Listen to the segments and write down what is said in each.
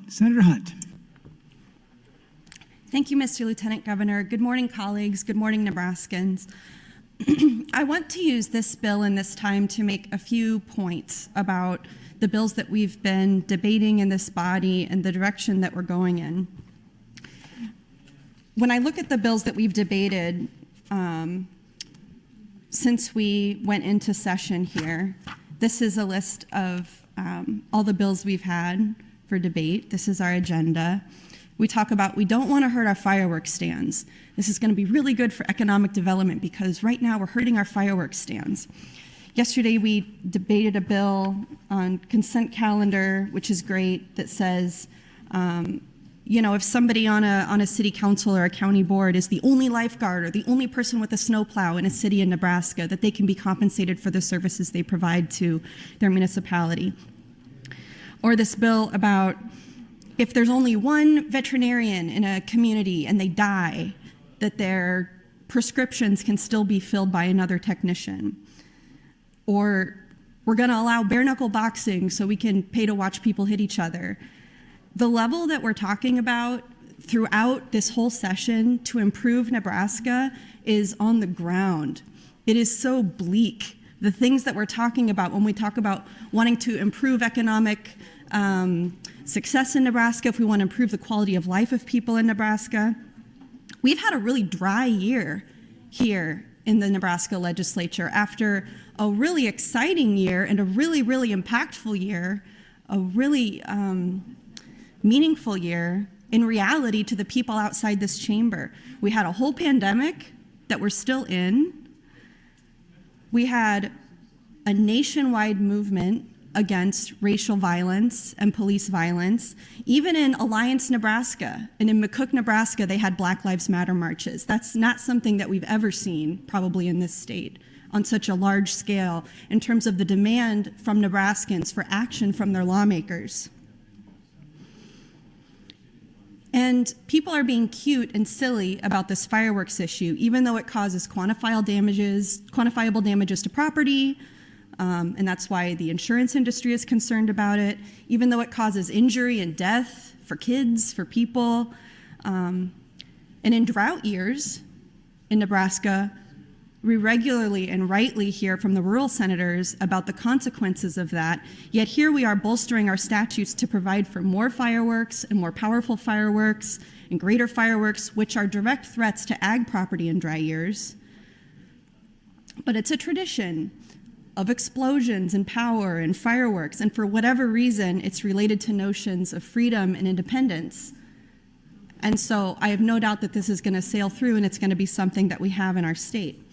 Senator Hunt. Thank you, Mr. Lieutenant Governor. Good morning, colleagues. Good morning, Nebraskans. I want to use this bill and this time to make a few points about the bills that we've been debating in this body and the direction that we're going in. When I look at the bills that we've debated since we went into session here, this is a list of all the bills we've had for debate. This is our agenda. We talk about we don't want to hurt our fireworks stands. This is going to be really good for economic development because right now we're hurting our fireworks stands. Yesterday we debated a bill on consent calendar, which is great, that says, if somebody on a city council or a county board is the only lifeguard or the only person with a snowplow in a city in Nebraska, that they can be compensated for the services they provide to their municipality. Or this bill about if there's only one veterinarian in a community and they die, that their prescriptions can still be filled by another technician. Or we're going to allow bare knuckle boxing so we can pay to watch people hit each other. The level that we're talking about throughout this whole session to improve Nebraska is on the ground. It is so bleak. The things that we're talking about when we talk about wanting to improve economic success in Nebraska, if we want to improve the quality of life of people in Nebraska. We've had a really dry year here in the Nebraska legislature after a really exciting year and a really, really impactful year, a really meaningful year in reality to the people outside this chamber. We had a whole pandemic that we're still in. We had a nationwide movement against racial violence and police violence. Even in Alliance, Nebraska, and in McCook, Nebraska, they had Black Lives Matter marches. That's not something that we've ever seen, probably in this state, on such a large scale in terms of the demand from Nebraskans for action from their lawmakers. And people are being cute and silly about this fireworks issue, even though it causes quantifiable damages to property, and that's why the insurance industry is concerned about it, even though it causes injury and death for kids, for people. And in drought years in Nebraska, we regularly and rightly hear from the rural senators about the consequences of that, yet here we are bolstering our statutes to provide for more fireworks and more powerful fireworks and greater fireworks, which are direct threats to ag property in dry years. But it's a tradition of explosions and power and fireworks, and for whatever reason, it's related to notions of freedom and independence. And so I have no doubt that this is going to sail through and it's going to be something that we have in our state.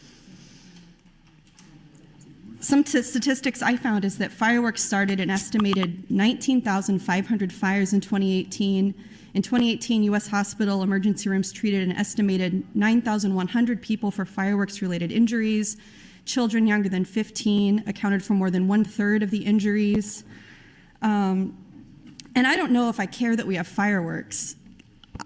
Some statistics I found is that fireworks started an estimated 19,500 fires in 2018. In 2018, U.S. hospital emergency rooms treated an estimated 9,100 people for fireworks-related injuries. Children younger than 15 accounted for more than 1/3 of the injuries. And I don't know if I care that we have fireworks.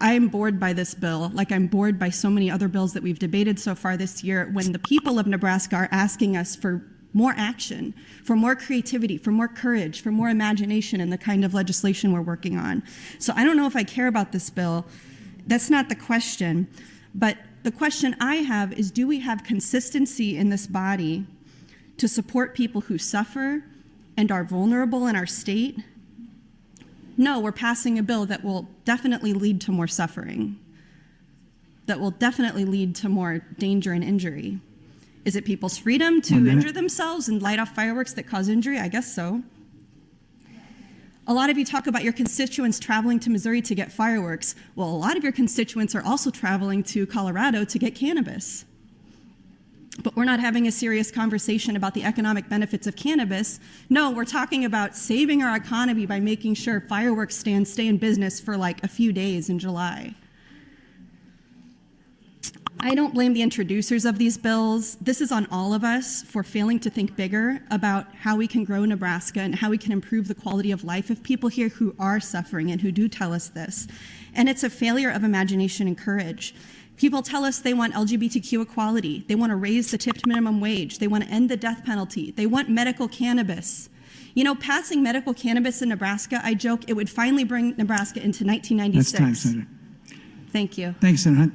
I'm bored by this bill, like I'm bored by so many other bills that we've debated so far this year, when the people of Nebraska are asking us for more action, for more creativity, for more courage, for more imagination in the kind of legislation we're working on. So I don't know if I care about this bill. That's not the question. But the question I have is, do we have consistency in this body to support people who suffer and are vulnerable in our state? No, we're passing a bill that will definitely lead to more suffering, that will definitely lead to more danger and injury. Is it people's freedom to injure themselves and light off fireworks that cause injury? I guess so. A lot of you talk about your constituents traveling to Missouri to get fireworks. Well, a lot of your constituents are also traveling to Colorado to get cannabis. But we're not having a serious conversation about the economic benefits of cannabis. No, we're talking about saving our economy by making sure fireworks stands stay in business for like a few days in July. I don't blame the introducers of these bills. This is on all of us for failing to think bigger about how we can grow Nebraska and how we can improve the quality of life of people here who are suffering and who do tell us this. And it's a failure of imagination and courage. People tell us they want LGBTQ equality. They want to raise the tipped minimum wage. They want to end the death penalty. They want medical cannabis. You know, passing medical cannabis in Nebraska, I joke, it would finally bring Nebraska into 1996. That's time, Senator. Thank you. Thanks, Senator Hunt.